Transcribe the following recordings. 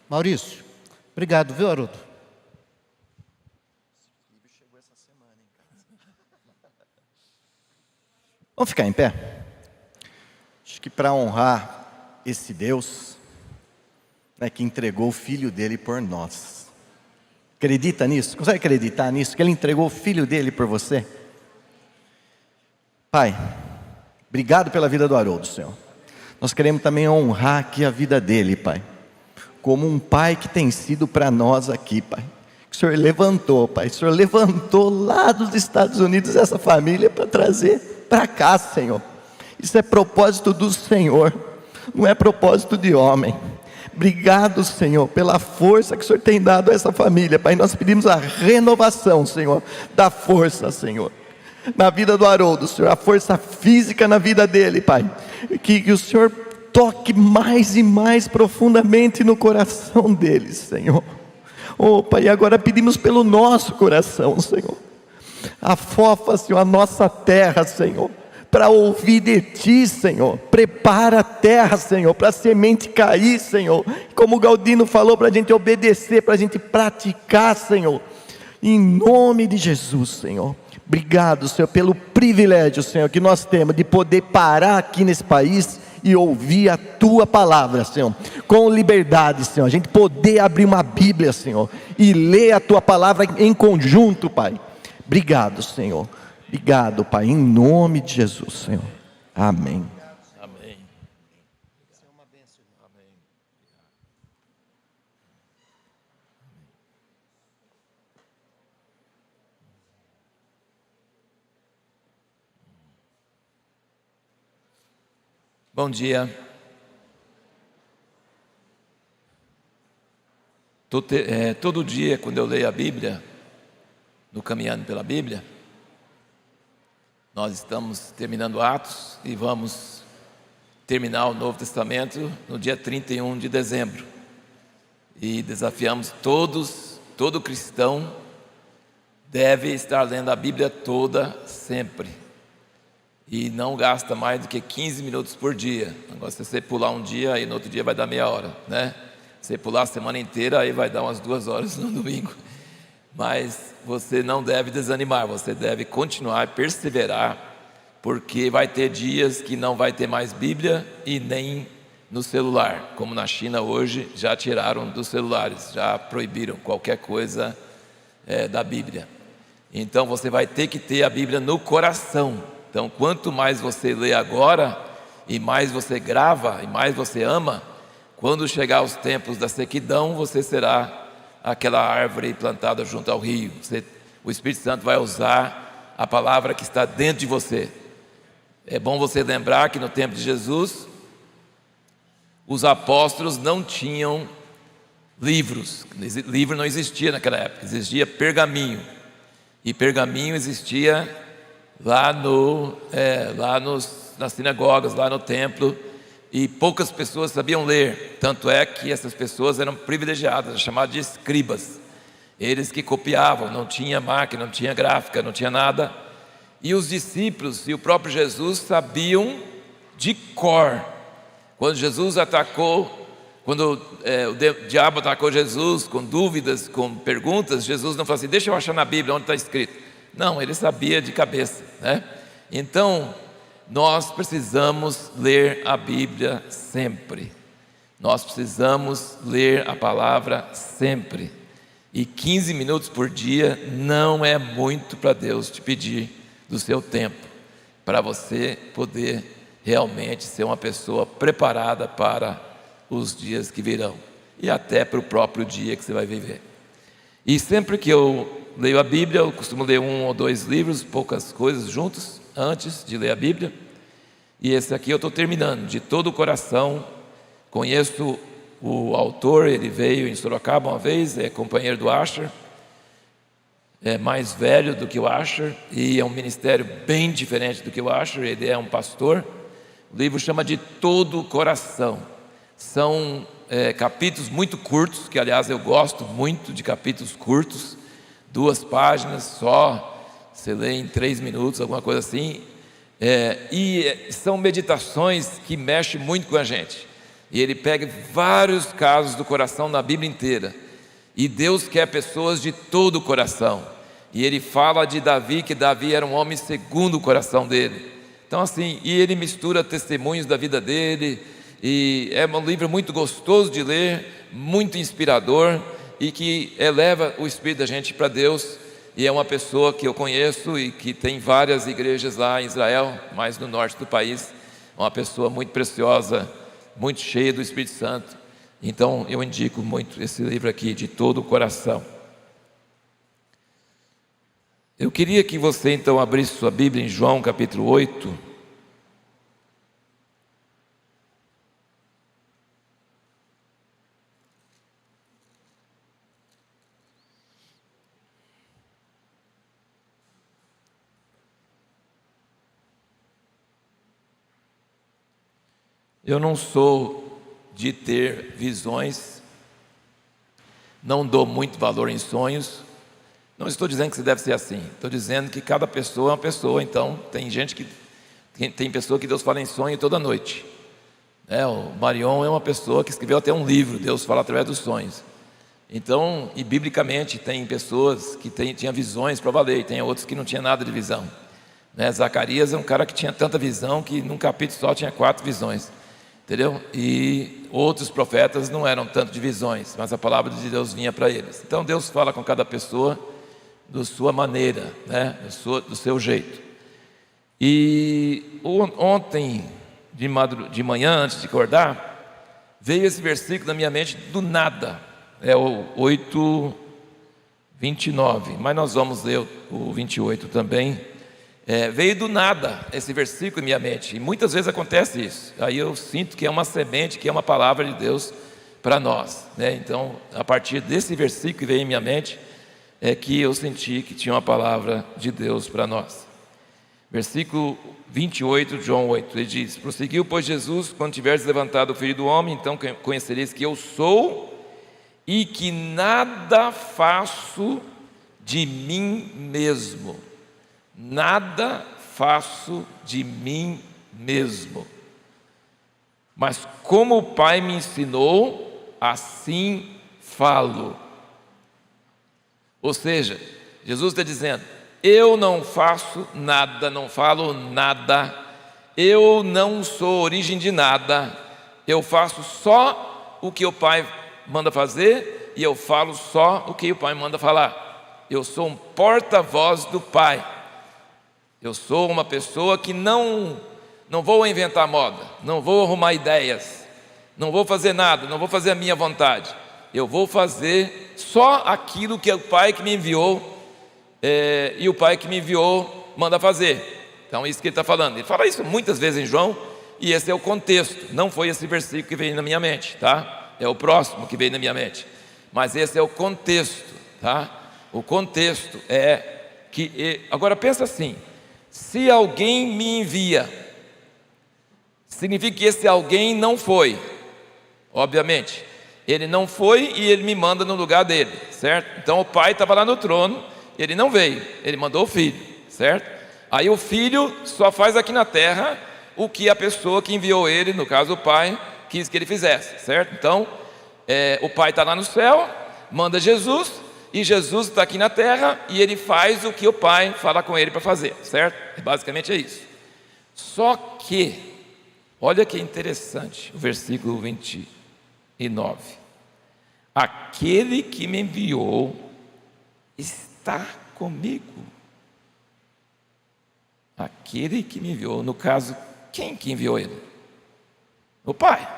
Maurício, obrigado, viu, Haroldo? Vamos ficar em pé? Acho que para honrar esse Deus, né, que entregou o Filho dele por nós. Acredita nisso? Consegue acreditar nisso? Que Ele entregou o Filho dele por você? Pai, obrigado pela vida do Haroldo, Senhor. Nós queremos também honrar aqui a vida dele, Pai, como um pai que tem sido para nós aqui, Pai. Que o Senhor levantou, Pai. O Senhor levantou lá dos Estados Unidos essa família para trazer para cá, Senhor. Isso é propósito do Senhor, não é propósito de homem. Obrigado, Senhor, pela força que o Senhor tem dado a essa família, Pai. Nós pedimos a renovação, Senhor, da força, Senhor, na vida do Haroldo, Senhor, a força física na vida dele, Pai. Que o Senhor toque mais e mais profundamente no coração dele, Senhor. Oh, Pai, agora pedimos pelo nosso coração, Senhor. Afofa, Senhor, a nossa terra, Senhor, para ouvir de Ti, Senhor. Prepara a terra, Senhor, para a semente cair, Senhor. Como o Galdino falou, para a gente obedecer, para a gente praticar, Senhor. Em nome de Jesus, Senhor. Obrigado, Senhor, pelo privilégio, Senhor, que nós temos de poder parar aqui nesse país e ouvir a Tua palavra, Senhor, com liberdade, Senhor. A gente poder abrir uma Bíblia, Senhor, e ler a Tua palavra em conjunto, Pai. Obrigado, Senhor. Obrigado, Pai, em nome de Jesus, Senhor. Amém. Amém. Bom dia. Todo dia, quando eu leio a Bíblia, no Caminhando pela Bíblia, nós estamos terminando Atos e vamos terminar o Novo Testamento no dia 31 de dezembro. E desafiamos todo cristão deve estar lendo a Bíblia toda sempre. E não gasta mais do que 15 minutos por dia. Agora, se você pular um dia, aí no outro dia vai dar meia hora, né? Se você pular a semana inteira, aí vai dar umas 2 horas no domingo. Mas você não deve desanimar, você deve continuar e perseverar, porque vai ter dias que não vai ter mais Bíblia e nem no celular. Como na China hoje, já tiraram dos celulares, já proibiram qualquer coisa da Bíblia. Então você vai ter que ter a Bíblia no coração. Então, quanto mais você lê agora, e mais você grava, e mais você ama, quando chegar os tempos da sequidão, você será aquela árvore plantada junto ao rio. O Espírito Santo vai usar a palavra que está dentro de você. É bom você lembrar que no tempo de Jesus, os apóstolos não tinham livros. Livro não existia naquela época, existia pergaminho. E pergaminho existia nas sinagogas, lá no templo, e poucas pessoas sabiam ler. Tanto é que essas pessoas eram privilegiadas, chamadas de escribas. Eles que copiavam, não tinha máquina, não tinha gráfica, não tinha nada. E os discípulos e o próprio Jesus sabiam de cor. Quando Jesus atacou, quando o diabo atacou Jesus com dúvidas, com perguntas, Jesus não falou assim: deixa eu achar na Bíblia onde está escrito. Não, ele sabia de cabeça, né? Então, nós precisamos ler a Bíblia sempre. Nós precisamos ler a palavra sempre. E 15 minutos por dia não é muito para Deus te pedir do seu tempo, para você poder realmente ser uma pessoa preparada para os dias que virão e até para o próprio dia que você vai viver. E sempre que eu leio a Bíblia, eu costumo ler 1 ou 2 livros, poucas coisas juntos, antes de ler a Bíblia. E esse aqui eu estou terminando, de todo o coração. Conheço o autor, ele veio em Sorocaba uma vez, é companheiro do Asher, é mais velho do que o Asher, e é um ministério bem diferente do que o Asher, ele é um pastor. O livro chama De Todo o Coração. São capítulos muito curtos, que aliás eu gosto muito de capítulos curtos, 2 páginas só, você lê em 3 minutos, alguma coisa assim. E são meditações que mexem muito com a gente. E ele pega vários casos do coração na Bíblia inteira. E Deus quer pessoas de todo o coração. E ele fala de Davi, que Davi era um homem segundo o coração dele. Então assim, e ele mistura testemunhos da vida dele. E é um livro muito gostoso de ler, muito inspirador, e que eleva o espírito da gente para Deus. E é uma pessoa que eu conheço e que tem várias igrejas lá em Israel, mais no norte do país. Uma pessoa muito preciosa, muito cheia do Espírito Santo. Então eu indico muito esse livro aqui, de todo o coração. Eu queria que você então abrisse sua Bíblia em João capítulo 8. Eu não sou de ter visões, não dou muito valor em sonhos. Não estou dizendo que você deve ser assim, estou dizendo que cada pessoa é uma pessoa. Então tem gente que tem pessoa que Deus fala em sonho toda noite. O Marion é uma pessoa que escreveu até um livro, Deus fala através dos sonhos. Então, e biblicamente tem pessoas que tinham visões para valer, e tem outros que não tinham nada de visão. Zacarias é um cara que tinha tanta visão que num capítulo só tinha 4 visões. Entendeu? E outros profetas não eram tanto de visões, mas a palavra de Deus vinha para eles. Então Deus fala com cada pessoa da sua maneira, do seu jeito. E ontem de manhã, antes de acordar, veio esse versículo na minha mente do nada. É o 8:29, mas nós vamos ler o 28 também. Veio do nada esse versículo em minha mente, e muitas vezes acontece isso. Aí eu sinto que é uma semente, que é uma palavra de Deus para nós, Então, a partir desse versículo que veio em minha mente, é que eu senti que tinha uma palavra de Deus para nós. Versículo 28 de João 8, ele diz: prosseguiu, pois, Jesus: quando tiveres levantado o Filho do Homem, então conhecereis que eu sou, e que nada faço de mim mesmo. Nada faço de mim mesmo, mas como o Pai me ensinou, assim falo. Ou seja, Jesus está dizendo: eu não faço nada, não falo nada, eu não sou origem de nada, eu faço só o que o Pai manda fazer, e eu falo só o que o Pai manda falar. Eu sou um porta-voz do Pai. Eu sou uma pessoa que não vou inventar moda, não vou arrumar ideias, não vou fazer nada, não vou fazer a minha vontade. Eu vou fazer só aquilo que o Pai que me enviou, e o Pai que me enviou manda fazer. Então é isso que ele está falando. Ele fala isso muitas vezes em João, e esse é o contexto. Não foi esse versículo que veio na minha mente, tá? É o próximo que veio na minha mente. Mas esse é o contexto, tá? O contexto é que... Agora pensa assim: se alguém me envia, significa que esse alguém não foi. Obviamente, ele não foi e ele me manda no lugar dele, certo? Então o Pai estava lá no trono, ele não veio, ele mandou o Filho, certo? Aí o Filho só faz aqui na terra o que a pessoa que enviou ele, no caso o Pai, quis que ele fizesse, certo? Então, o Pai está lá no céu, manda Jesus, e Jesus está aqui na terra, e ele faz o que o Pai fala com ele para fazer, certo? Basicamente é isso. Só que, olha que interessante o versículo 29. Aquele que me enviou está comigo. Aquele que me enviou, no caso, quem que enviou ele? O Pai.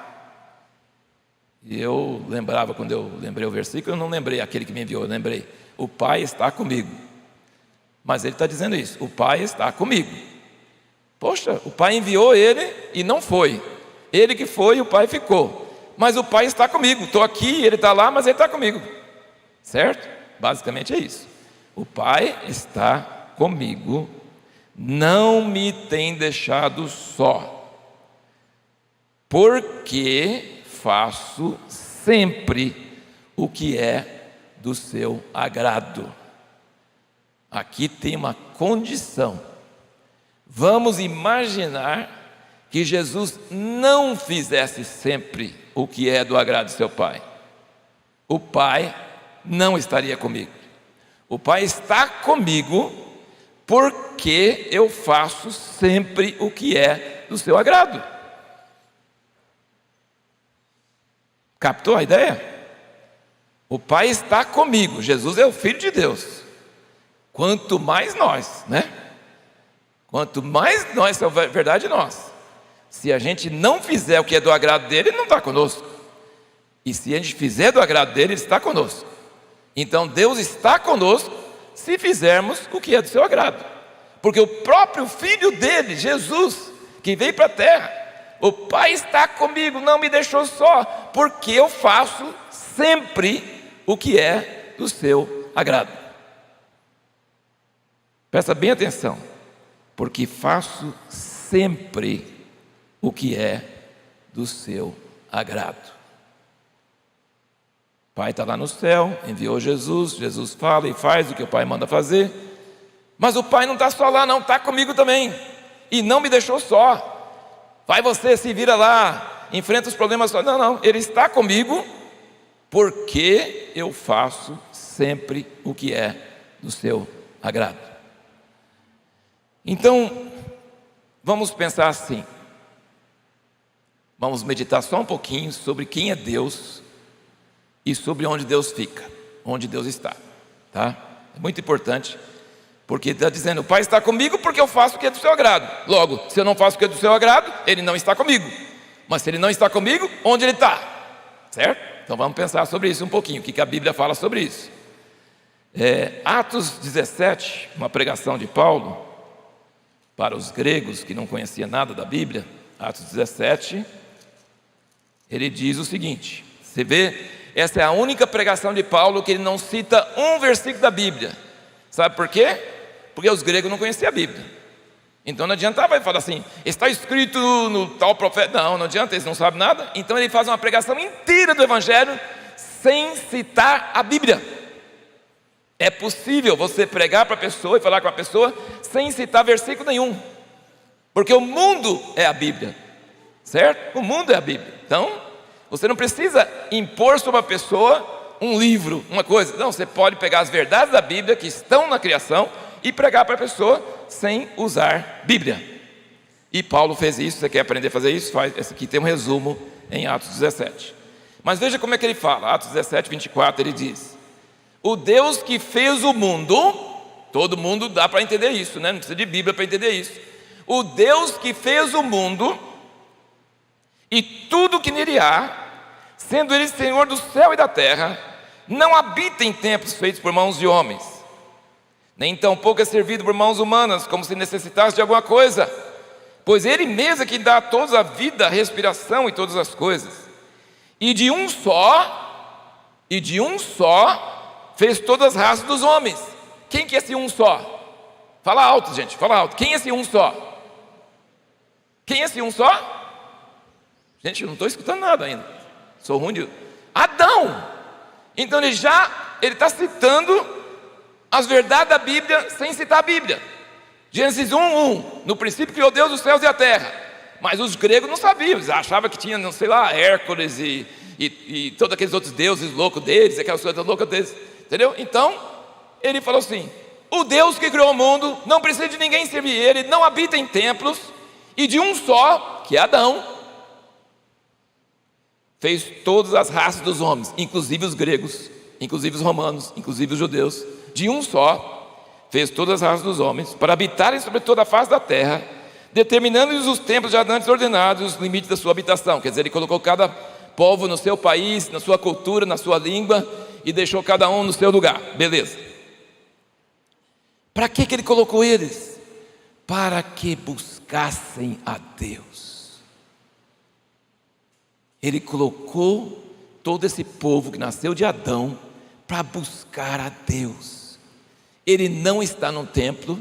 E eu lembrava, quando eu lembrei o versículo, eu não lembrei aquele que me enviou, eu lembrei: o Pai está comigo. Mas ele está dizendo isso: o Pai está comigo. Poxa, o Pai enviou ele e não foi. Ele que foi e o Pai ficou. Mas o Pai está comigo. Estou aqui, ele está lá, mas ele está comigo. Certo? Basicamente é isso. O Pai está comigo, não me tem deixado só, porque faço sempre o que é do seu agrado. Aqui tem uma condição. Vamos imaginar que Jesus não fizesse sempre o que é do agrado de seu Pai, o Pai não estaria comigo. O Pai está comigo porque eu faço sempre o que é do seu agrado. Captou a ideia? O Pai está comigo. Jesus é o Filho de Deus. Quanto mais nós, né? Quanto mais nós, é verdade nós. Se a gente não fizer o que é do agrado dele, ele não está conosco. E se a gente fizer do agrado dele, ele está conosco. Então Deus está conosco se fizermos o que é do seu agrado. Porque o próprio Filho dele, Jesus, que veio para a terra, o Pai está comigo, não me deixou só, porque eu faço sempre o que é do seu agrado. Presta bem atenção, porque faço sempre o que é do seu agrado. O Pai está lá no céu, enviou Jesus, Jesus fala e faz o que o Pai manda fazer, mas o Pai não está só lá não, está comigo também, e não me deixou só. Vai você, se vira lá, enfrenta os problemas só. Não, Ele está comigo, porque eu faço sempre o que é do seu agrado. Então, vamos pensar assim, vamos meditar só um pouquinho sobre quem é Deus e sobre onde Deus fica, onde Deus está, tá? É muito importante, porque está dizendo, o Pai está comigo porque eu faço o que é do seu agrado. Logo, se eu não faço o que é do seu agrado, Ele não está comigo. Mas se Ele não está comigo, onde Ele está? Certo? Então vamos pensar sobre isso um pouquinho, o que a Bíblia fala sobre isso. Atos 17, uma pregação de Paulo para os gregos que não conheciam nada da Bíblia. Atos 17, ele diz o seguinte, você vê, essa é a única pregação de Paulo que ele não cita um versículo da Bíblia. Sabe por quê? Porque os gregos não conheciam a Bíblia. Então não adiantava ele falar assim, está escrito no tal profeta. Não adianta, eles não sabem nada. Então ele faz uma pregação inteira do Evangelho sem citar a Bíblia. É possível você pregar para a pessoa e falar com a pessoa sem citar versículo nenhum, porque o mundo é a Bíblia, certo? O mundo é a Bíblia. Então você não precisa impor sobre a pessoa um livro, uma coisa. Não, você pode pegar as verdades da Bíblia que estão na criação e pregar para a pessoa sem usar Bíblia. E Paulo fez isso. Você quer aprender a fazer isso? Faz. Esse aqui tem um resumo em Atos 17. Mas veja como é que ele fala. Atos 17, 24, ele diz: o Deus que fez o mundo, todo mundo dá para entender isso, né? Não precisa de Bíblia para entender isso. O Deus que fez o mundo e tudo que nele há, sendo Ele Senhor do céu e da terra, não habita em templos feitos por mãos de homens, nem tampouco é servido por mãos humanas, como se necessitasse de alguma coisa, pois Ele mesmo é que dá a todos a vida, a respiração e todas as coisas. E de um só fez todas as raças dos homens. Quem que é esse um só? Fala alto, gente, fala alto. Quem é esse um só? Quem é esse um só? Gente, eu não estou escutando nada ainda. Sou ruim de... Adão! Então ele está citando as verdades da Bíblia sem citar a Bíblia. Gênesis 1:1, no princípio criou Deus os céus e a terra. Mas os gregos não sabiam, eles achavam que tinha, não sei lá, Hércules e todos aqueles outros deuses loucos deles, aquelas coisas loucas deles, entendeu? Então, ele falou assim: o Deus que criou o mundo não precisa de ninguém servir Ele, não habita em templos, e de um só, que é Adão, fez todas as raças dos homens, inclusive os gregos, inclusive os romanos, inclusive os judeus. De um só fez todas as raças dos homens, para habitarem sobre toda a face da terra, determinando-lhes os tempos já antes ordenados, os limites da sua habitação. Quer dizer, Ele colocou cada povo no seu país, na sua cultura, na sua língua, e deixou cada um no seu lugar. Beleza. Para que Ele colocou eles? Para que buscassem a Deus. Ele colocou todo esse povo que nasceu de Adão para buscar a Deus. Ele não está no templo,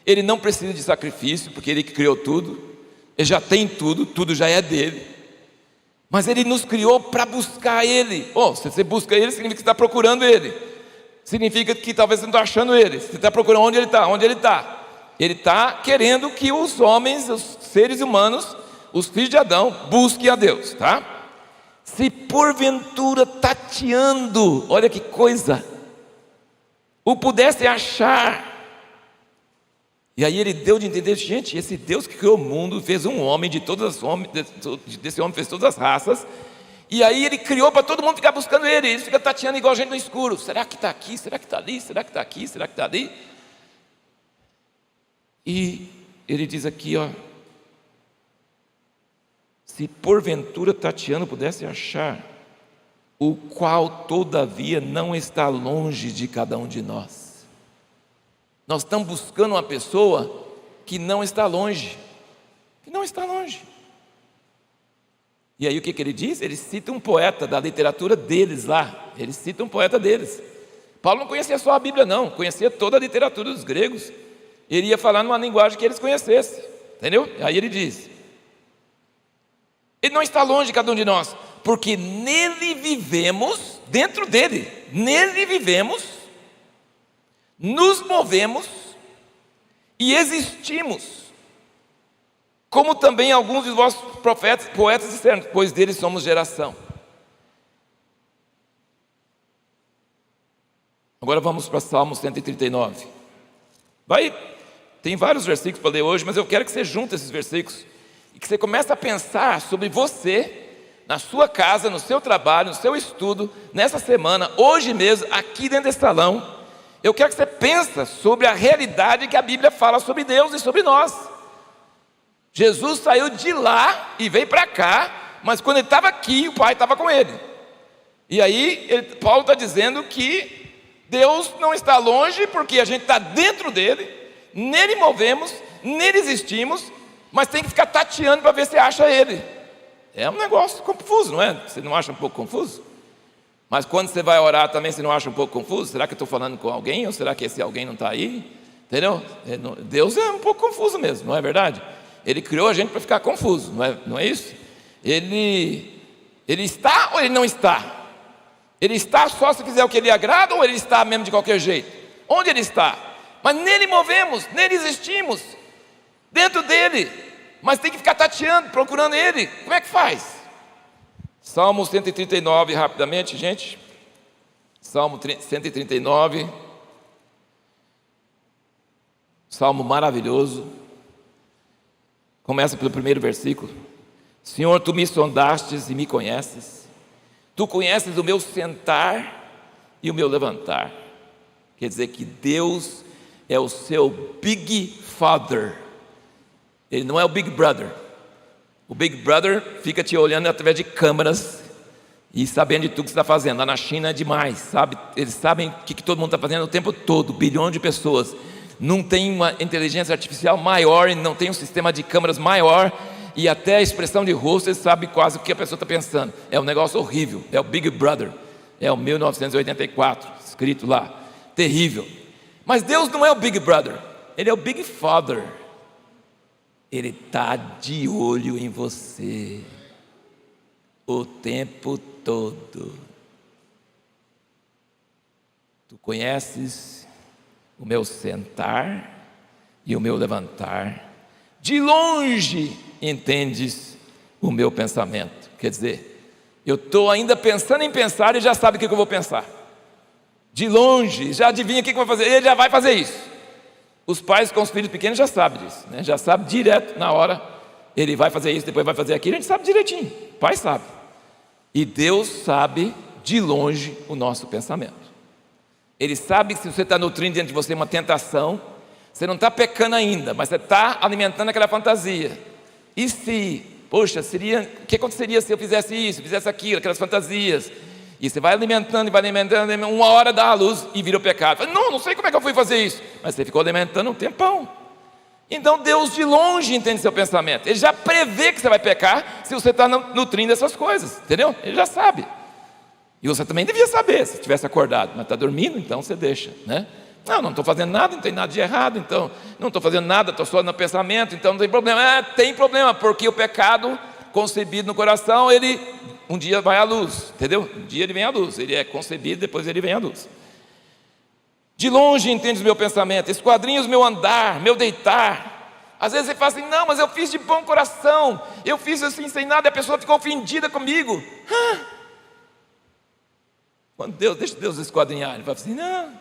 ele não precisa de sacrifício, porque Ele que criou tudo, Ele já tem tudo, tudo já é dele. Mas Ele nos criou para buscar Ele. Se você busca Ele, significa que você está procurando Ele. Significa que talvez você não está achando Ele. Você está procurando onde Ele está, onde Ele está. Ele está querendo que os homens, os seres humanos, os filhos de Adão, busquem a Deus, tá? se porventura tateando, olha que coisa, o pudesse achar. E aí ele deu de entender, gente, esse Deus que criou o mundo, fez um homem, desse homem fez todas as raças, e aí ele criou para todo mundo ficar buscando ele, ele fica tateando igual a gente no escuro, será que está aqui, será que está ali, será que está aqui, será que está ali? E ele diz aqui, ó, se porventura tateando pudesse achar, o qual todavia não está longe de cada um de nós. Nós estamos buscando uma pessoa que não está longe, que não está longe. E aí o que ele diz? Ele cita um poeta da literatura deles lá, ele cita um poeta deles. Paulo não conhecia só a Bíblia não, conhecia toda a literatura dos gregos. Ele ia falar numa linguagem que eles conhecessem, entendeu? Aí ele diz, ele não está longe de cada um de nós, porque nele vivemos, dentro dele, nele vivemos, nos movemos e existimos, como também alguns de vossos poetas disseram, pois deles somos geração. Agora vamos para Salmo 139. Tem vários versículos para ler hoje, mas eu quero que você junte esses versículos e que você comece a pensar sobre você, na sua casa, no seu trabalho, no seu estudo, nessa semana, hoje mesmo, aqui dentro desse salão. Eu quero que você pense sobre a realidade que a Bíblia fala sobre Deus e sobre nós. Jesus saiu de lá e veio para cá, mas quando ele estava aqui, o Pai estava com ele. E aí, Paulo está dizendo que Deus não está longe, porque a gente está dentro dele, nele movemos, nele existimos, mas tem que ficar tateando para ver se acha ele. É um negócio confuso, não é? Você não acha um pouco confuso? Mas quando você vai orar também, você não acha um pouco confuso? Será que eu estou falando com alguém? Ou será que esse alguém não está aí? Entendeu? Deus é um pouco confuso mesmo, não é verdade? Ele criou a gente para ficar confuso, não é isso? Ele está ou ele não está? Ele está só se fizer o que ele agrada, ou ele está mesmo de qualquer jeito? Onde ele está? Mas nele movemos, nele existimos, dentro dele, mas tem que ficar tateando, procurando ele. Como é que faz? Salmo 139, rapidamente, gente. Salmo 139. Salmo maravilhoso. Começa pelo primeiro versículo. Senhor, tu me sondastes e me conheces. Tu conheces o meu sentar e o meu levantar. Quer dizer que Deus é o seu Big Father. Ele não é o Big Brother. O Big Brother fica te olhando através de câmeras e sabendo de tudo que você está fazendo. Lá na China é demais, sabe? Eles sabem o que todo mundo está fazendo o tempo todo, bilhões de pessoas. Não tem uma inteligência artificial maior, não tem um sistema de câmeras maior, e até a expressão de rosto eles sabem quase o que a pessoa está pensando. É um negócio horrível, é o Big Brother, é o 1984, escrito lá, terrível. Mas Deus não é o Big Brother, Ele é o Big Father. Ele está de olho em você o tempo todo. Tu conheces o meu sentar e o meu levantar. De longe entendes o meu pensamento. Quer dizer, eu estou ainda pensando em pensar e já sabe o que eu vou pensar. De longe, já adivinha o que eu vou fazer. Ele já vai fazer isso. Os pais com os filhos pequenos já sabem disso, né? Já sabe direto na hora. Ele vai fazer isso, depois vai fazer aquilo. A gente sabe direitinho, o pai sabe. E Deus sabe de longe o nosso pensamento. Ele sabe que se você está nutrindo dentro de você uma tentação, você não está pecando ainda, mas você está alimentando aquela fantasia. E se, poxa, o que aconteceria se eu fizesse isso, fizesse aquilo, aquelas fantasias? E você vai alimentando, uma hora dá a luz e vira o pecado. Não sei como é que eu fui fazer isso. Mas você ficou alimentando um tempão. Então Deus de longe entende seu pensamento. Ele já prevê que você vai pecar se você está nutrindo essas coisas, entendeu? Ele já sabe. E você também devia saber se tivesse acordado. Mas está dormindo, então você deixa, né? Não estou fazendo nada, não tem nada de errado. Então, não estou fazendo nada, estou só no pensamento. Então não tem problema. Tem problema, porque o pecado concebido no coração, ele um dia vai à luz, entendeu? Um dia ele vem à luz, ele é concebido, depois ele vem à luz. De longe entendes o meu pensamento, esquadrinhas o meu andar, meu deitar, Às vezes você fala assim: não, mas eu fiz de bom coração, eu fiz assim sem nada, e a pessoa ficou ofendida comigo. Quando deixa Deus esquadrinhar, ele fala assim: não,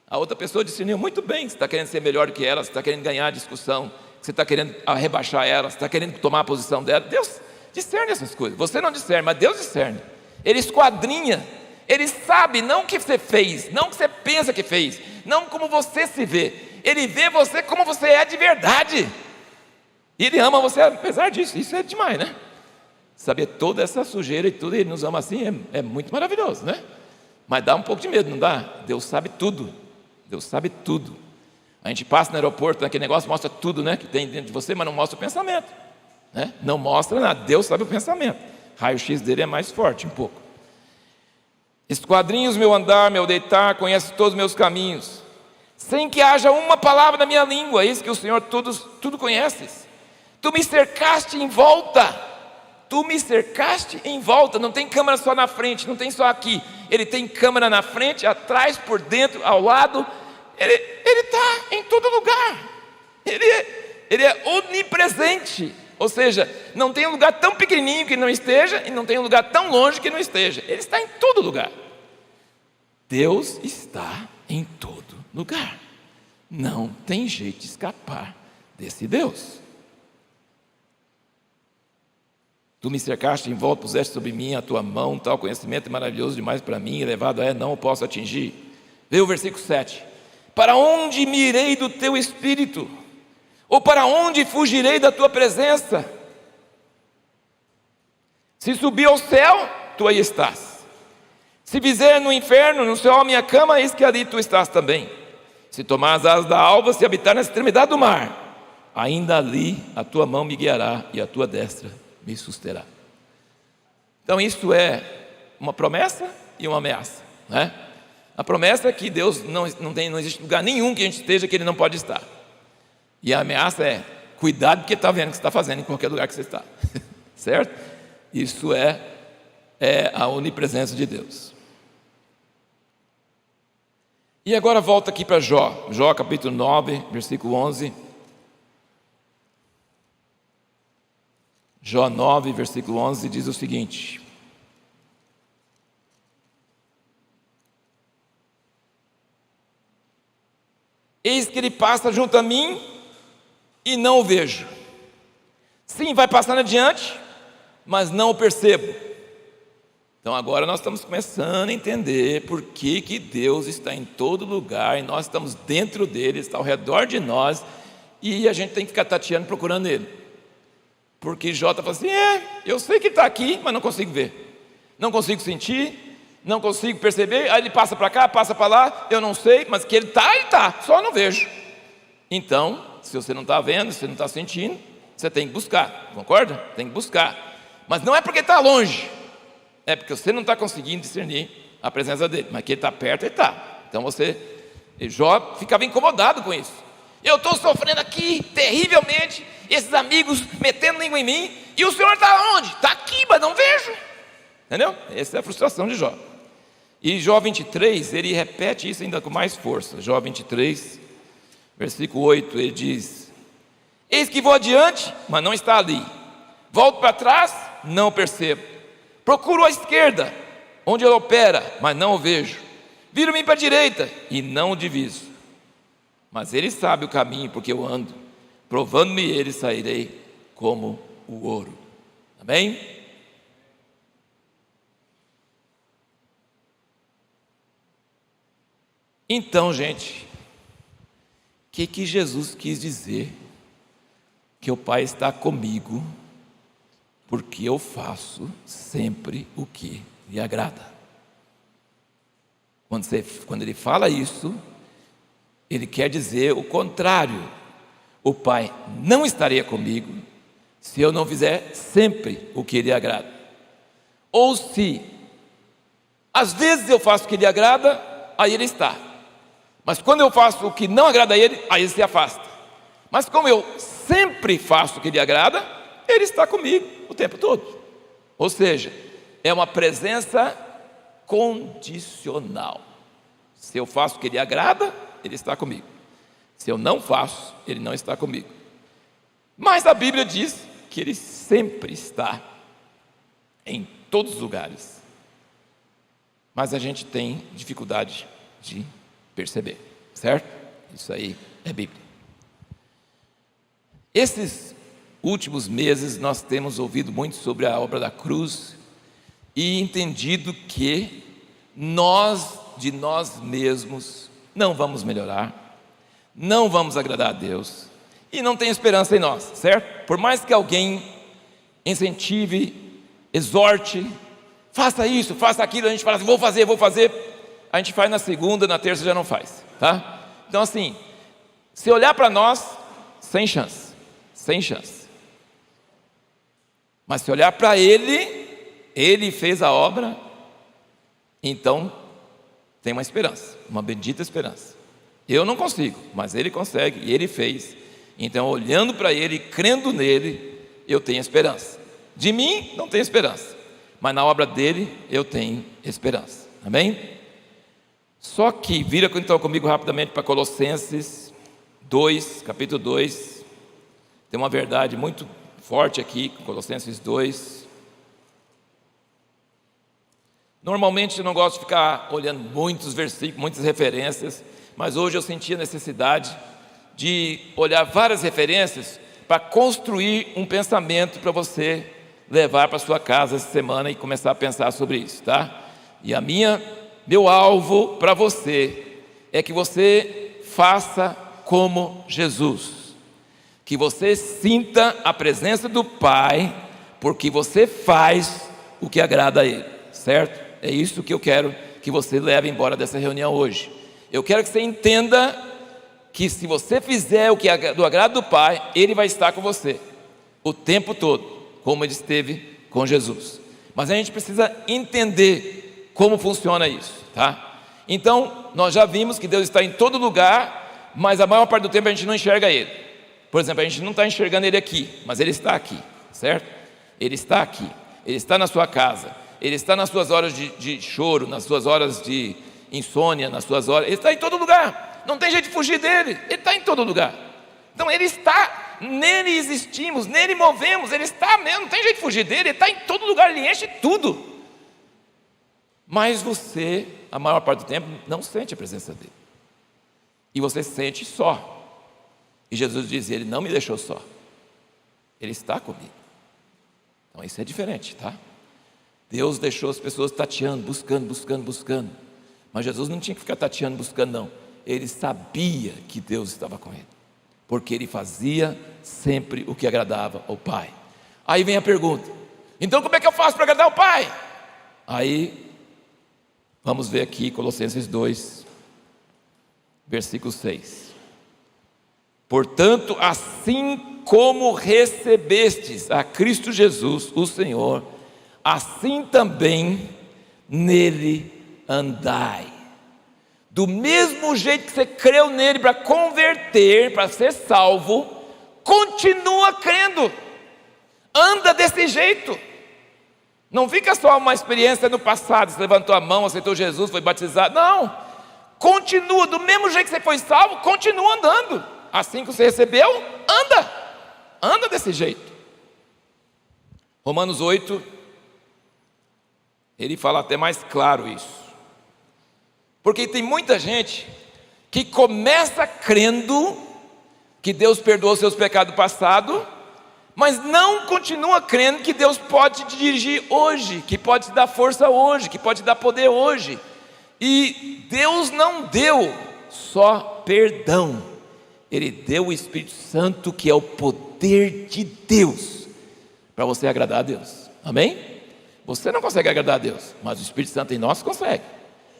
a outra pessoa discerniu muito bem que você está querendo ser melhor do que ela, você está querendo ganhar a discussão, que você está querendo rebaixar ela, você está querendo tomar a posição dela. Deus discerne essas coisas, você não discerne, mas Deus discerne. Ele esquadrinha, Ele sabe não o que você fez, não o que você pensa que fez, não como você se vê. Ele vê você como você é de verdade, e Ele ama você apesar disso. Isso é demais, né? Saber toda essa sujeira e tudo, Ele nos ama assim, é muito maravilhoso, né? Mas dá um pouco de medo, não dá? Deus sabe tudo, Deus sabe tudo. A gente passa no aeroporto, naquele negócio, mostra tudo, né, que tem dentro de você, mas não mostra o pensamento, né? Não mostra nada, Deus sabe o pensamento. Raio-x dele é mais forte um pouco. Esquadrinhas meu andar, meu deitar, conhece todos os meus caminhos, sem que haja uma palavra na minha língua. Eis que o Senhor tudo conheces. Tu me cercaste em volta, tu me cercaste em volta. Não tem câmera só na frente, não tem só aqui. Ele tem câmera na frente, atrás, por dentro, ao lado. Ele está em todo lugar. Ele é onipresente. Ou seja, não tem um lugar tão pequenininho que não esteja, e não tem um lugar tão longe que não esteja. Ele está em todo lugar. Deus está em todo lugar. Não tem jeito de escapar desse Deus. Tu me cercaste em volta, puseste sobre mim a tua mão, tal conhecimento é maravilhoso demais para mim, elevado é, não o posso atingir. Vê o versículo 7. Para onde me irei do teu espírito? Ou para onde fugirei da tua presença? Se subir ao céu, tu aí estás. Se fizer no inferno, no céu a minha cama, eis que ali tu estás também. Se tomar as asas da alva, se habitar na extremidade do mar, ainda ali a tua mão me guiará e a tua destra me susterá. Então isso é uma promessa e uma ameaça, né? A promessa é que Deus não existe lugar nenhum que a gente esteja que Ele não pode estar. E a ameaça é: cuidado, porque está vendo o que você está fazendo em qualquer lugar que você está. Certo? Isso é a onipresença de Deus. E agora volta aqui para Jó. Jó capítulo 9, versículo 11. Jó 9, versículo 11 diz o seguinte: eis que ele passa junto a mim e não o vejo. Sim, vai passando adiante, mas não o percebo. Então agora nós estamos começando a entender por que Deus está em todo lugar, e nós estamos dentro dele, está ao redor de nós, e a gente tem que ficar tateando, procurando ele. Porque Jó está falando assim: eu sei que ele está aqui, mas não consigo ver, não consigo sentir, não consigo perceber. Aí ele passa para cá, passa para lá, eu não sei, mas que ele está, só não vejo. Então, se você não está vendo, se você não está sentindo, você tem que buscar, concorda? Tem que buscar, mas não é porque está longe, é porque você não está conseguindo discernir a presença dele, mas que ele está perto, ele está. Então Jó ficava incomodado com isso. Eu estou sofrendo aqui terrivelmente, esses amigos metendo língua em mim, e o Senhor está onde? Está aqui, mas não vejo. Entendeu? Essa é a frustração de Jó. E Jó 23, ele repete isso ainda com mais força. Jó 23, versículo 8, ele diz: eis que vou adiante, mas não está ali. Volto para trás, não o percebo. Procuro à esquerda, onde ele opera, mas não o vejo. Viro-me para a direita e não o diviso. Mas ele sabe o caminho porque eu ando. Provando-me ele, sairei como o ouro. Amém? Então, gente, o que Jesus quis dizer? Que o Pai está comigo, porque eu faço sempre o que lhe agrada. Quando ele fala isso, ele quer dizer o contrário. O Pai não estaria comigo se eu não fizer sempre o que lhe agrada. Ou se às vezes eu faço o que lhe agrada, aí ele está. Mas quando eu faço o que não agrada a ele, aí ele se afasta. Mas como eu sempre faço o que lhe agrada, ele está comigo o tempo todo. Ou seja, é uma presença condicional. Se eu faço o que lhe agrada, ele está comigo. Se eu não faço, ele não está comigo. Mas a Bíblia diz que Ele sempre está em todos os lugares. Mas a gente tem dificuldade de perceber, certo? Isso aí é Bíblia. Esses últimos meses nós temos ouvido muito sobre a obra da cruz e entendido que nós, de nós mesmos, não vamos melhorar, não vamos agradar a Deus e não tem esperança em nós, certo? Por mais que alguém incentive, exorte, faça isso, faça aquilo, a gente fala assim, vou fazer, a gente faz na segunda, na terça já não faz, tá? Então assim, se olhar para nós, sem chance. Mas se olhar para Ele fez a obra, então tem uma esperança, uma bendita esperança. Eu não consigo, mas Ele consegue e Ele fez. Então olhando para Ele, crendo nele, eu tenho esperança. De mim não tenho esperança, mas na obra dele eu tenho esperança, amém? Só que, vira então comigo rapidamente para Colossenses 2, capítulo 2, tem uma verdade muito forte aqui, Colossenses 2. Normalmente eu não gosto de ficar olhando muitos versículos, muitas referências, mas hoje eu senti a necessidade de olhar várias referências para construir um pensamento para você levar para sua casa essa semana e começar a pensar sobre isso, tá? E meu alvo para você é que você faça como Jesus, que você sinta a presença do Pai, porque você faz o que agrada a Ele, certo? É isso que eu quero que você leve embora dessa reunião hoje. Eu quero que você entenda que se você fizer o que é do agrado do Pai, Ele vai estar com você o tempo todo, como Ele esteve com Jesus. Mas a gente precisa entender como funciona isso, tá? Então, nós já vimos que Deus está em todo lugar, mas a maior parte do tempo a gente não enxerga Ele. Por exemplo, a gente não está enxergando Ele aqui, mas Ele está aqui, certo? Ele está aqui, Ele está na sua casa, Ele está nas suas horas de choro, nas suas horas de insônia, nas suas horas, Ele está em todo lugar, não tem jeito de fugir dEle, Ele está em todo lugar. Então Ele está, nele existimos, nele movemos, Ele está mesmo, não tem jeito de fugir dEle, Ele está em todo lugar, Ele enche tudo. Mas você, a maior parte do tempo, não sente a presença dEle, e você sente só. E Jesus dizia, Ele não me deixou só, Ele está comigo. Então isso é diferente, tá? Deus deixou as pessoas tateando, buscando, mas Jesus não tinha que ficar tateando, buscando não. Ele sabia que Deus estava com ele, porque ele fazia sempre o que agradava ao Pai. Aí vem a pergunta, então como é que eu faço para agradar ao Pai? Aí, vamos ver aqui Colossenses 2, versículo 6. Portanto, assim como recebestes a Cristo Jesus, o Senhor, assim também nele andai. Do mesmo jeito que você creu nele para converter, para ser salvo, continua crendo, anda desse jeito. Não fica só uma experiência no passado, você levantou a mão, aceitou Jesus, foi batizado. Não, continua, do mesmo jeito que você foi salvo, continua andando. Assim que você recebeu, anda desse jeito. Romanos 8, ele fala até mais claro isso. Porque tem muita gente que começa crendo que Deus perdoou seus pecados passados, mas não continua crendo que Deus pode te dirigir hoje, que pode te dar força hoje, que pode te dar poder hoje. E Deus não deu só perdão, Ele deu o Espírito Santo, que é o poder de Deus, para você agradar a Deus, amém? Você não consegue agradar a Deus, mas o Espírito Santo em nós consegue.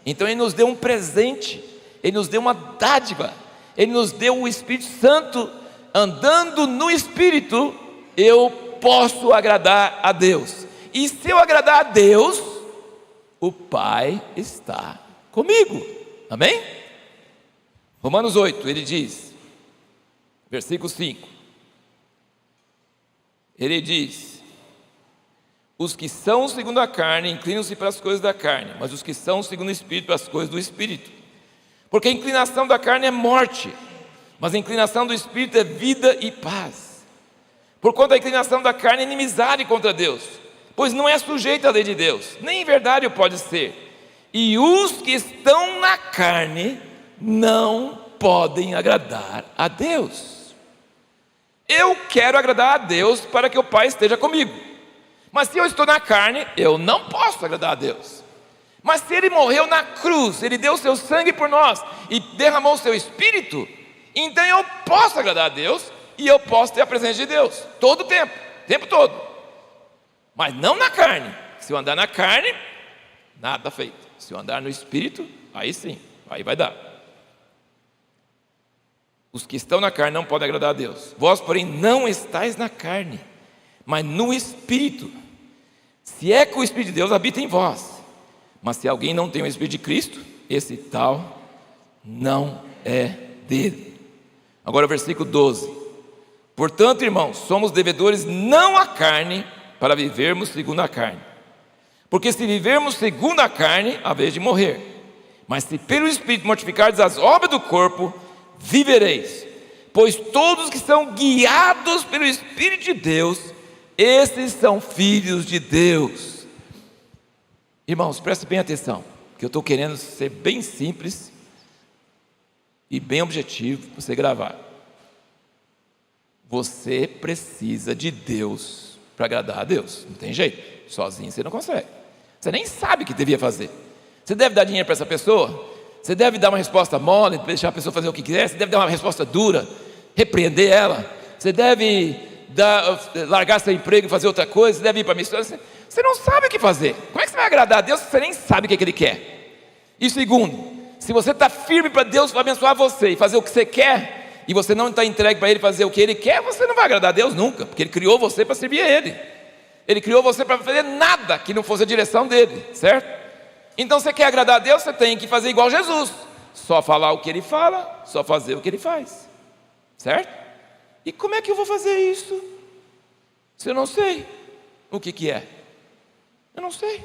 Então Ele nos deu um presente, Ele nos deu uma dádiva, Ele nos deu o Espírito Santo. Andando no Espírito, eu posso agradar a Deus, e se eu agradar a Deus, o Pai está comigo, amém? Romanos 8, ele diz, versículo 5, ele diz, os que são segundo a carne inclinam-se para as coisas da carne, mas os que são segundo o Espírito para as coisas do Espírito, porque a inclinação da carne é morte, mas a inclinação do Espírito é vida e paz. Por conta da inclinação da carne, inimizade contra Deus, pois não é sujeito à lei de Deus, nem em verdade o pode ser. E os que estão na carne não podem agradar a Deus. Eu quero agradar a Deus para que o Pai esteja comigo. Mas se eu estou na carne, eu não posso agradar a Deus. Mas se Ele morreu na cruz, Ele deu o seu sangue por nós e derramou o seu Espírito, então eu posso agradar a Deus e eu posso ter a presença de Deus todo o tempo todo. Mas não na carne. Se eu andar na carne, nada feito. Se eu andar no Espírito, aí sim, aí vai dar. Os que estão na carne não podem agradar a Deus. Vós, porém, não estáis na carne, mas no Espírito. Se é que o Espírito de Deus habita em vós. Mas se alguém não tem o Espírito de Cristo, esse tal não é dele. Agora o versículo 12. Portanto, irmãos, somos devedores não à carne, para vivermos segundo a carne. Porque se vivermos segundo a carne, há vez de morrer. Mas se pelo Espírito mortificardes as obras do corpo, vivereis. Pois todos que são guiados pelo Espírito de Deus, esses são filhos de Deus. Irmãos, prestem bem atenção, que eu estou querendo ser bem simples e bem objetivo para você gravar. Você precisa de Deus para agradar a Deus. Não tem jeito, sozinho você não consegue. Você nem sabe o que devia fazer. Você deve dar dinheiro para essa pessoa, você deve dar uma resposta mole, deixar a pessoa fazer o que quiser, você deve dar uma resposta dura, repreender ela, você deve largar seu emprego e fazer outra coisa, você deve ir para a missão. Você não sabe o que fazer. Como é que você vai agradar a Deus se você nem sabe o que Ele quer? E segundo, se você está firme para Deus abençoar você e fazer o que você quer, e você não está entregue para Ele fazer o que Ele quer, você não vai agradar a Deus nunca, porque Ele criou você para servir a Ele. Ele criou você para fazer nada que não fosse a direção dEle, certo? Então você quer agradar a Deus, você tem que fazer igual Jesus, só falar o que Ele fala, só fazer o que Ele faz, certo? E como é que eu vou fazer isso se eu não sei o que é? Eu não sei.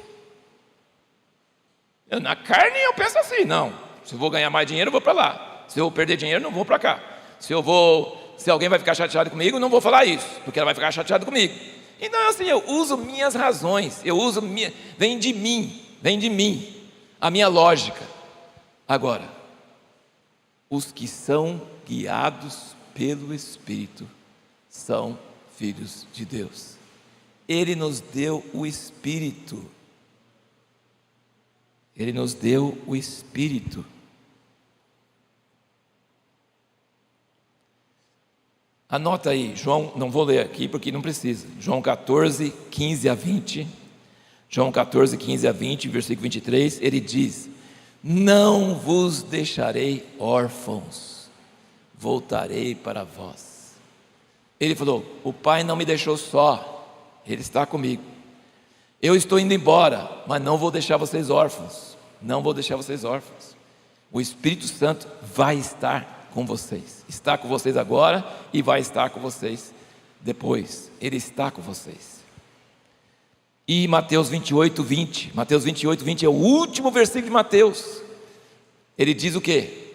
Na carne eu penso assim, não, se eu vou ganhar mais dinheiro eu vou para lá, se eu vou perder dinheiro não vou para cá, se alguém vai ficar chateado comigo, não vou falar isso, porque ela vai ficar chateada comigo. Então assim, eu uso minhas razões, vem de mim, a minha lógica. Agora, os que são guiados pelo Espírito são filhos de Deus. Ele nos deu o Espírito. Ele nos deu o Espírito. Anota aí, João, não vou ler aqui porque não precisa. João 14, 15 a 20. João 14, 15 a 20, versículo 23, ele diz: não vos deixarei órfãos, voltarei para vós. Ele falou: o Pai não me deixou só, Ele está comigo. Eu estou indo embora, mas não vou deixar vocês órfãos. Não vou deixar vocês órfãos. O Espírito Santo vai estar com vocês. Está com vocês agora e vai estar com vocês depois. Ele está com vocês. E Mateus 28, 20. Mateus 28, 20 é o último versículo de Mateus. Ele diz o quê?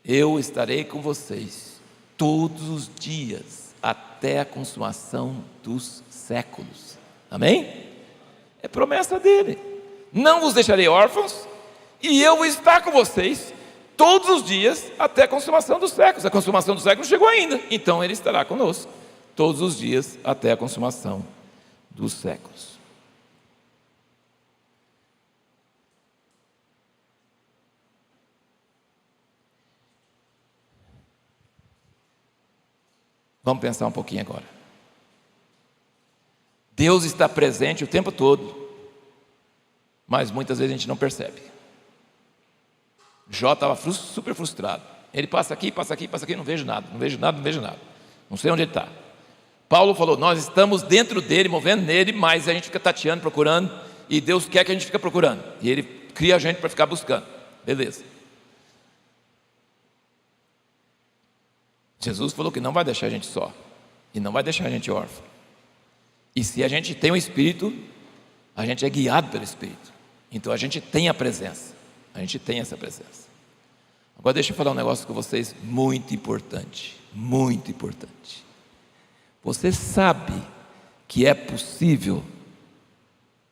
Eu estarei com vocês todos os dias, até a consumação dos séculos. Amém? É promessa dele. Não vos deixarei órfãos, e eu vou estar com vocês todos os dias, até a consumação dos séculos. A consumação dos séculos não chegou ainda, então Ele estará conosco todos os dias, até a consumação dos séculos. Vamos pensar um pouquinho agora. Deus está presente o tempo todo, mas muitas vezes a gente não percebe. Jó estava super frustrado. Ele passa aqui, não vejo nada. Não sei onde ele está. Paulo falou: nós estamos dentro dele, movendo nele, mas a gente fica tateando, procurando, e Deus quer que a gente fique procurando. E Ele cria a gente para ficar buscando. Beleza. Jesus falou que não vai deixar a gente só, e não vai deixar a gente órfão. E se a gente tem o Espírito, a gente é guiado pelo Espírito. Então a gente tem a presença. A gente tem essa presença. Agora deixa eu falar um negócio com vocês muito importante. Muito importante. Você sabe que é possível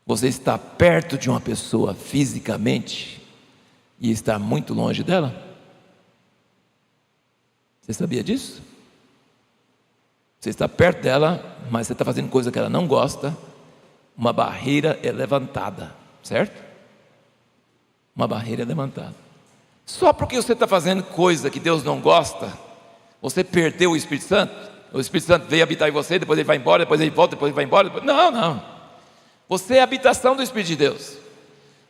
você estar perto de uma pessoa fisicamente e estar muito longe dela? Você sabia disso? Você está perto dela, mas você está fazendo coisa que ela não gosta. Uma barreira é levantada, certo? Uma barreira é levantada. Só porque você está fazendo coisa que Deus não gosta, você perdeu o Espírito Santo? O Espírito Santo veio habitar em você, depois ele vai embora, depois ele volta, depois ele vai embora. Não, não. Você é a habitação do Espírito de Deus.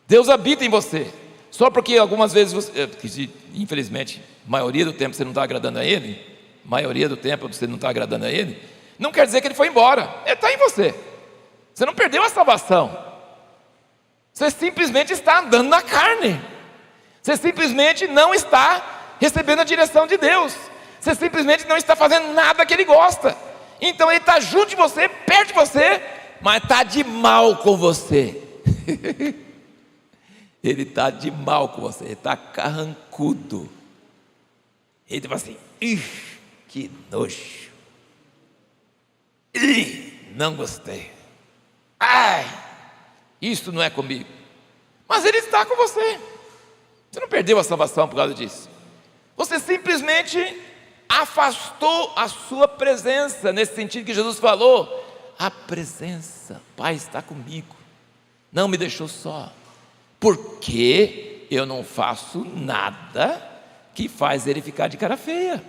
Deus habita em você. Só porque algumas vezes você, infelizmente, a maioria do tempo você não está agradando a Ele, não quer dizer que Ele foi embora. Ele está em você. Você não perdeu a salvação. Você simplesmente está andando na carne. Você simplesmente não está recebendo a direção de Deus. Você simplesmente não está fazendo nada que Ele gosta. Então Ele está junto de você, perto de você, mas está de mal com você. Ele está de mal com você, ele está carrancudo. Ele fala assim: que nojo, não gostei, ai, isso não é comigo. Mas ele está com você. Você não perdeu a salvação por causa disso. Você simplesmente afastou a sua presença, nesse sentido que Jesus falou: a presença, Pai está comigo, não me deixou só, porque eu não faço nada que faz ele ficar de cara feia.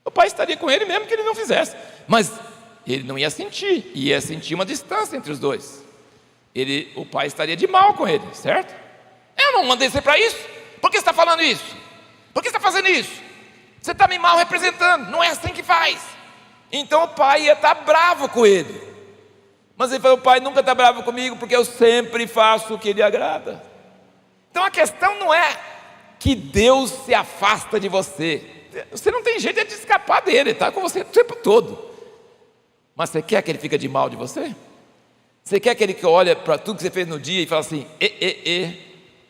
O Pai estaria com ele mesmo que ele não fizesse, mas ele não ia sentir uma distância entre os dois. O Pai estaria de mal com ele, certo? Eu não mandei você para isso. Por que você está falando isso? Por que você está fazendo isso? Você está me mal representando, não é assim que faz. Então o Pai ia estar bravo com ele. Mas ele falou: o Pai nunca está bravo comigo, porque eu sempre faço o que lhe agrada. Então a questão não é que Deus se afasta de você. Você não tem jeito de escapar dele, ele está com você o tempo todo. Mas você quer que ele fique de mal de você? Você quer que ele olhe para tudo que você fez no dia e fale assim: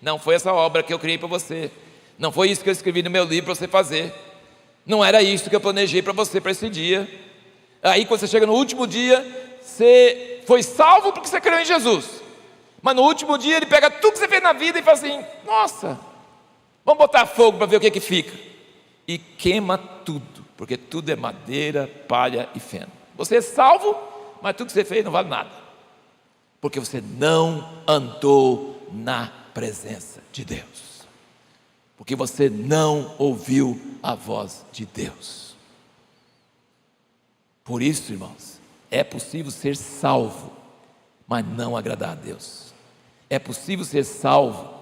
não foi essa obra que eu criei para você, não foi isso que eu escrevi no meu livro para você fazer, não era isso que eu planejei para você, para esse dia. Aí quando você chega no último dia, você foi salvo porque você creu em Jesus, mas no último dia ele pega tudo que você fez na vida e fala assim: nossa, vamos botar fogo para ver o que que fica, e queima tudo, porque tudo é madeira, palha e feno. Você é salvo, mas tudo que você fez não vale nada, porque você não andou na presença de Deus, porque você não ouviu a voz de Deus. Por isso, irmãos, é possível ser salvo, mas não agradar a Deus. É possível ser salvo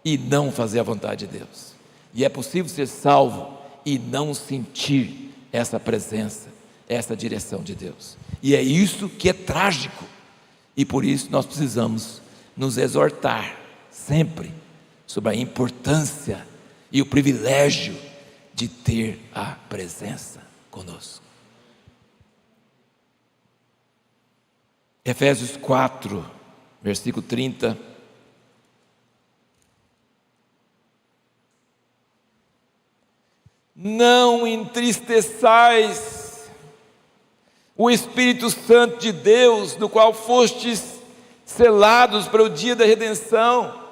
e não fazer a vontade de Deus. E é possível ser salvo e não sentir essa presença, essa direção de Deus. E é isso que é trágico. E por isso nós precisamos nos exortar sempre sobre a importância e o privilégio de ter a presença conosco. Efésios 4, versículo 30. Não entristeçais o Espírito Santo de Deus, no qual fostes selados para o dia da redenção.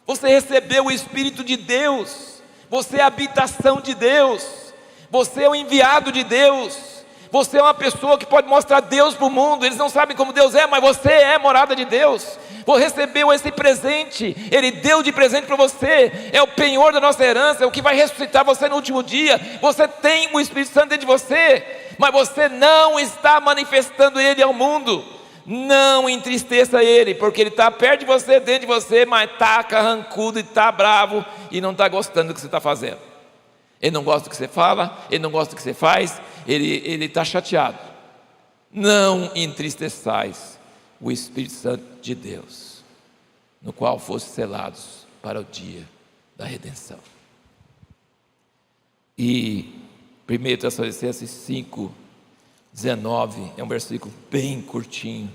Você recebeu o Espírito de Deus, você é a habitação de Deus, você é o enviado de Deus. Você é uma pessoa que pode mostrar Deus para o mundo. Eles não sabem como Deus é, mas você é morada de Deus. Você recebeu esse presente, Ele deu de presente para você. É o penhor da nossa herança, é o que vai ressuscitar você no último dia. Você tem o Espírito Santo dentro de você, mas você não está manifestando Ele ao mundo. Não entristeça Ele, porque Ele está perto de você, dentro de você, mas está carrancudo e está bravo e não está gostando do que você está fazendo. Ele não gosta do que você fala, Ele não gosta do que você faz, Ele está chateado. Não entristeçais o Espírito Santo de Deus, no qual foste selados para o dia da redenção. E 1 Tessalonicenses 5, 19, é um versículo bem curtinho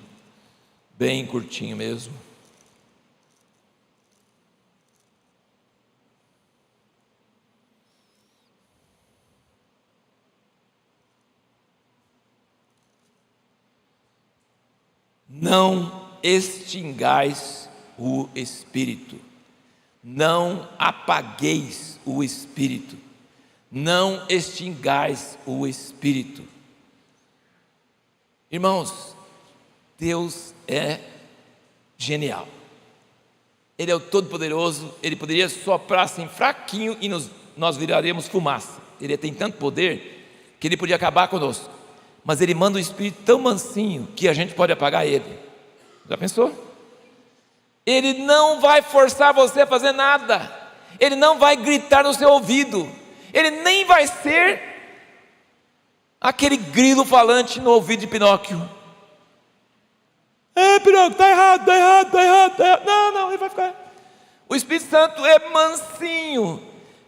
mesmo. não extingais o Espírito. Não apagueis o Espírito. Não extingais o Espírito. Irmãos, Deus é genial. Ele é o Todo-Poderoso. Ele poderia soprar assim fraquinho e nós viraremos fumaça. Ele tem tanto poder que Ele podia acabar conosco. Mas Ele manda um Espírito tão mansinho que a gente pode apagar Ele. Já pensou? Ele não vai forçar você a fazer nada. Ele não vai gritar no seu ouvido. Ele nem vai ser aquele grilo falante no ouvido de Pinóquio. Pinóquio, está errado, está errado, está errado, está errado. Não, ele vai ficar. O Espírito Santo é mansinho,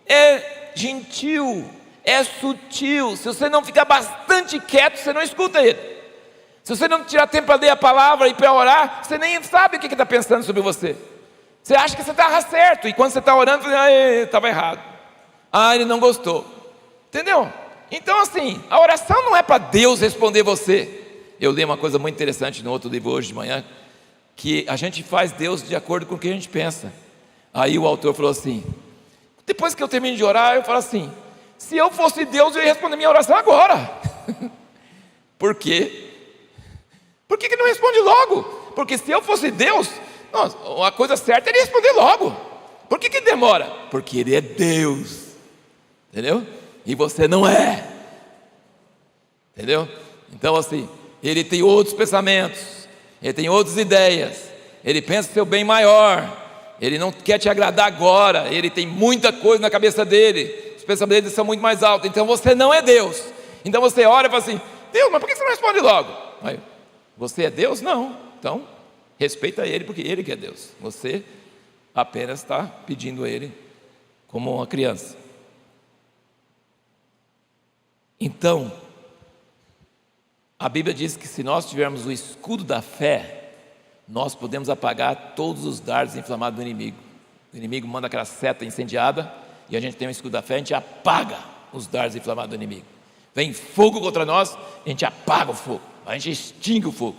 é gentil, é sutil. Se você não ficar bastante quieto, você não escuta ele. Se você não tirar tempo para ler a palavra e para orar, você nem sabe o que ele está pensando sobre você. Você acha que você está certo, e quando você está orando, você estava errado. Ele não gostou. Entendeu? Então assim, a oração não é para Deus responder você. Eu li uma coisa muito interessante no outro livro hoje de manhã, que a gente faz Deus de acordo com o que a gente pensa. Aí o autor falou assim, depois que eu termino de orar, eu falo assim, se eu fosse Deus, eu ia responder minha oração agora. Por quê? Por que não responde logo? Porque se eu fosse Deus, a coisa certa é ele responder logo. Por que demora? Porque Ele é Deus. Entendeu? E você não é. Entendeu? Então assim, Ele tem outros pensamentos, Ele tem outras ideias, Ele pensa o seu bem maior. Ele não quer te agradar agora. Ele tem muita coisa na cabeça dele. Os pensamentos dele são muito mais altos. Então você não é Deus. Então você ora e fala assim, Deus, mas por que você não responde logo? Aí, você é Deus? Não. Então respeita Ele, porque Ele que é Deus. Você apenas está pedindo a Ele como uma criança. Então, a Bíblia diz que se nós tivermos o escudo da fé, nós podemos apagar todos os dardos inflamados do inimigo. O inimigo manda aquela seta incendiada, e a gente tem o escudo da fé, a gente apaga os dardos inflamados do inimigo. Vem fogo contra nós, a gente apaga o fogo, a gente extingue o fogo.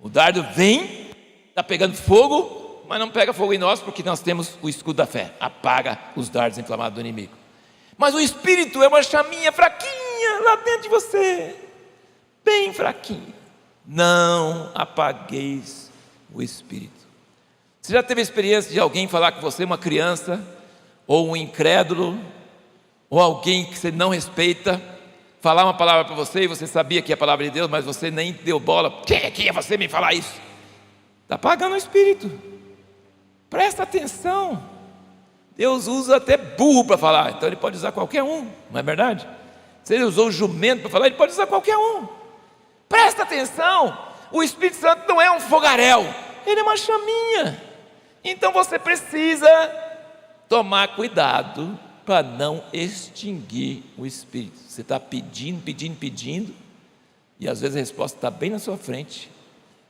O dardo vem, está pegando fogo, mas não pega fogo em nós, porque nós temos o escudo da fé, apaga os dardos inflamados do inimigo. Mas o Espírito é uma chaminha fraquinha lá dentro de você, bem fraquinha. Não apagueis o Espírito. Você já teve a experiência de alguém falar com você, uma criança, ou um incrédulo, ou alguém que você não respeita, falar uma palavra para você e você sabia que é a palavra de Deus, mas você nem deu bola? Quem é você me falar isso? Está apagando o Espírito. Presta atenção. Deus usa até burro para falar, então Ele pode usar qualquer um, não é verdade? Se Ele usou o jumento para falar, Ele pode usar qualquer um. Presta atenção, o Espírito Santo não é um fogaréu, ele é uma chaminha. Então você precisa tomar cuidado para não extinguir o Espírito. Você está pedindo, e às vezes a resposta está bem na sua frente,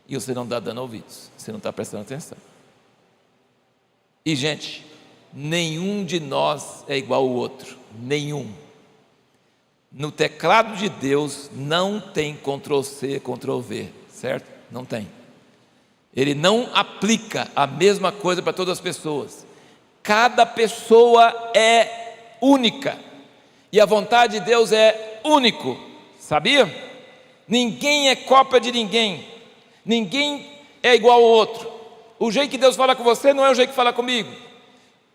e você não está dando ouvidos, você não está prestando atenção. E gente, nenhum de nós é igual ao outro, nenhum. No teclado de Deus não tem Ctrl+C, Ctrl+V, certo? Não tem. Ele não aplica a mesma coisa para todas as pessoas. Cada pessoa é única, e a vontade de Deus é único, sabia? Ninguém é cópia de ninguém, ninguém é igual ao outro. O jeito que Deus fala com você não é o jeito que fala comigo.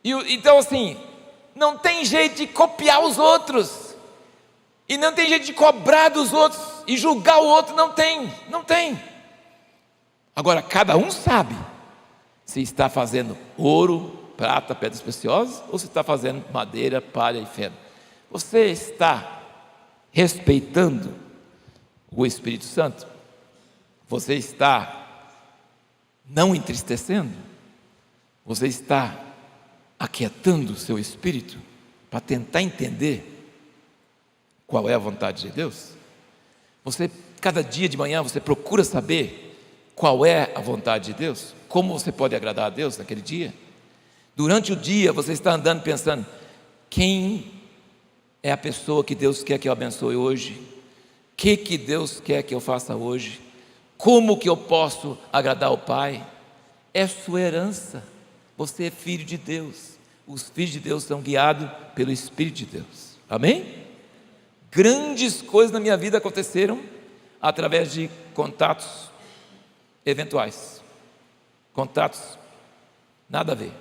Então assim, não tem jeito de copiar os outros, e não tem jeito de cobrar dos outros e julgar o outro, não tem. Agora cada um sabe se está fazendo ouro, prata, pedras preciosas, ou se está fazendo madeira, palha e feno. Você está respeitando o Espírito Santo? Você está não entristecendo? Você está aquietando o seu espírito para tentar entender qual é a vontade de Deus? Você, cada dia de manhã, você procura saber qual é a vontade de Deus? Como você pode agradar a Deus naquele dia? Durante o dia você está andando pensando, quem é a pessoa que Deus quer que eu abençoe hoje? O que Deus quer que eu faça hoje? Como que eu posso agradar o Pai? É sua herança. Você é filho de Deus. Os filhos de Deus são guiados pelo Espírito de Deus. Amém? Grandes coisas na minha vida aconteceram através de contatos eventuais. Contatos, nada a ver.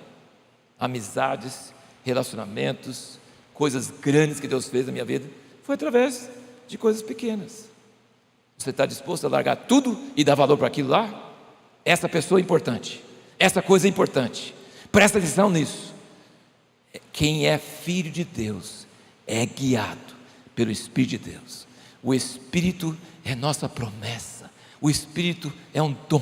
Amizades, relacionamentos, coisas grandes que Deus fez na minha vida, foi através de coisas pequenas. Você está disposto a largar tudo e dar valor para aquilo lá? Essa pessoa é importante, essa coisa é importante, presta atenção nisso. Quem é filho de Deus é guiado pelo Espírito de Deus. O Espírito é nossa promessa, o Espírito é um dom,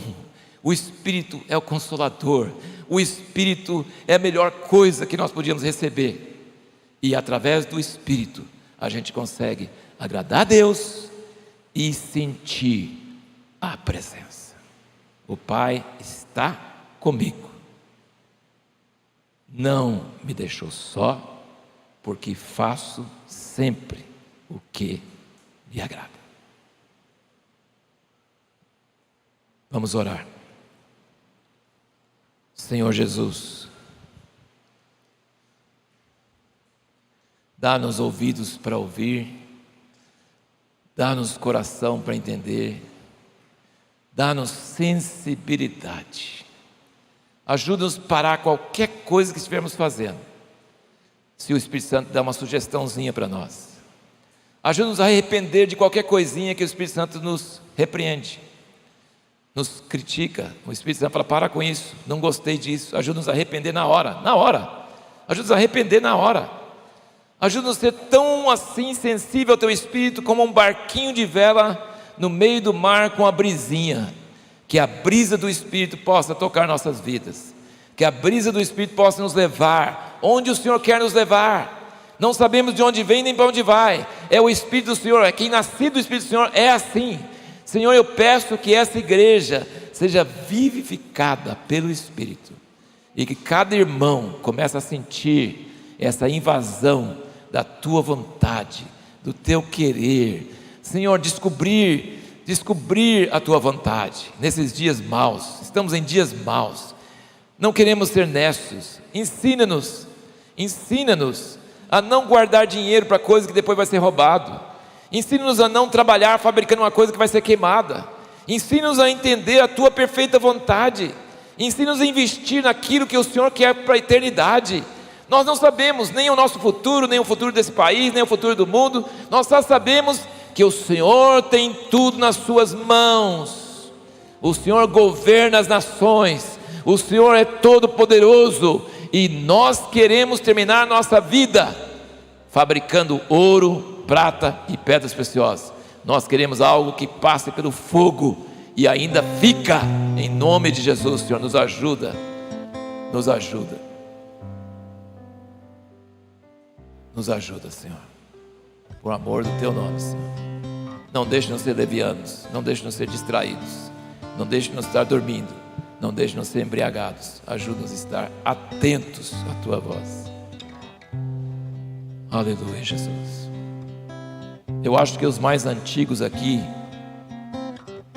o Espírito é o Consolador, o Espírito é a melhor coisa que nós podíamos receber, e através do Espírito a gente consegue agradar a Deus e sentir a presença. O Pai está comigo, não me deixou só, porque faço sempre o que me agrada. Vamos orar. Senhor Jesus, dá-nos ouvidos para ouvir, dá-nos coração para entender, dá-nos sensibilidade, ajuda-nos a parar qualquer coisa que estivermos fazendo, se o Espírito Santo dá uma sugestãozinha para nós, ajuda-nos a arrepender de qualquer coisinha que o Espírito Santo nos repreende, nos critica, o Espírito Santo fala, para com isso, não gostei disso, ajuda-nos a arrepender na hora, ajuda-nos a arrepender na hora, ajuda-nos a ser tão assim sensível ao Teu Espírito, como um barquinho de vela no meio do mar com a brisinha, que a brisa do Espírito possa tocar nossas vidas, que a brisa do Espírito possa nos levar onde o Senhor quer nos levar. Não sabemos de onde vem nem para onde vai, é o Espírito do Senhor, é quem nascido do Espírito do Senhor, é assim. Senhor, eu peço que essa igreja seja vivificada pelo Espírito, e que cada irmão comece a sentir essa invasão da Tua vontade, do Teu querer. Senhor, descobrir a Tua vontade nesses dias maus. Estamos em dias maus, não queremos ser nécios. Ensina-nos a não guardar dinheiro para coisa que depois vai ser roubado. Ensina-nos a não trabalhar fabricando uma coisa que vai ser queimada. Ensina-nos a entender a Tua perfeita vontade. Ensina-nos a investir naquilo que o Senhor quer para a eternidade. Nós não sabemos nem o nosso futuro, nem o futuro desse país, nem o futuro do mundo. Nós só sabemos que o Senhor tem tudo nas Suas mãos. O Senhor governa as nações. O Senhor é todo poderoso. E nós queremos terminar nossa vida fabricando ouro, prata e pedras preciosas. Nós queremos algo que passe pelo fogo e ainda fica. Em nome de Jesus, Senhor, nos ajuda. Nos ajuda. Nos ajuda, Senhor, por amor do Teu nome, Senhor. Não deixe-nos ser levianos, não deixe-nos ser distraídos, não deixe-nos estar dormindo, não deixe-nos ser embriagados. Ajuda-nos a estar atentos à Tua voz. Aleluia, Jesus. Eu acho que os mais antigos aqui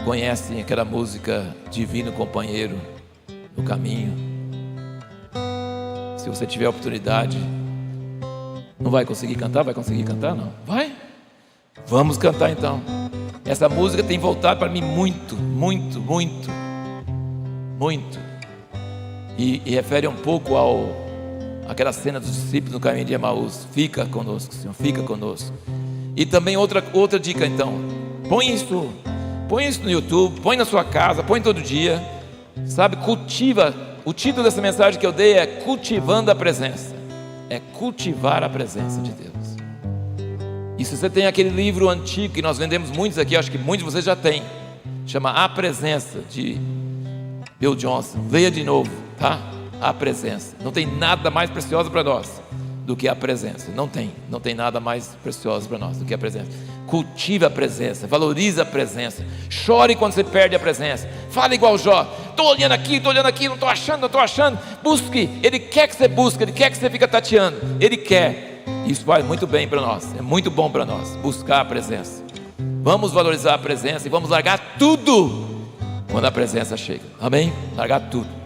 conhecem aquela música Divino Companheiro no Caminho. Se você tiver a oportunidade, não vai conseguir cantar? Vai conseguir cantar? Não? Vai? Vamos cantar então. Essa música tem voltado para mim muito. E refere um pouco àquela cena dos discípulos no caminho de Emaús. Fica conosco, Senhor, fica conosco. E também outra dica então. Põe isso no YouTube, põe na sua casa, põe todo dia. Sabe, cultiva. O título dessa mensagem que eu dei é Cultivando a Presença. É cultivar a presença de Deus. E se você tem aquele livro antigo que nós vendemos muitos aqui, acho que muitos de vocês já têm, chama A Presença, de Bill Johnson. Leia de novo, tá? A presença. Não tem nada mais precioso para nós do que a presença. Não tem nada mais precioso para nós do que a presença. Cultive a presença, valorize a presença. Chore quando você perde a presença. Fale igual Jó. Estou olhando aqui, não estou achando. Busque. Ele quer que você busque, Ele quer que você fique tateando. Ele quer. Isso faz muito bem para nós. É muito bom para nós buscar a presença. Vamos valorizar a presença e vamos largar tudo quando a presença chega. Amém? Largar tudo.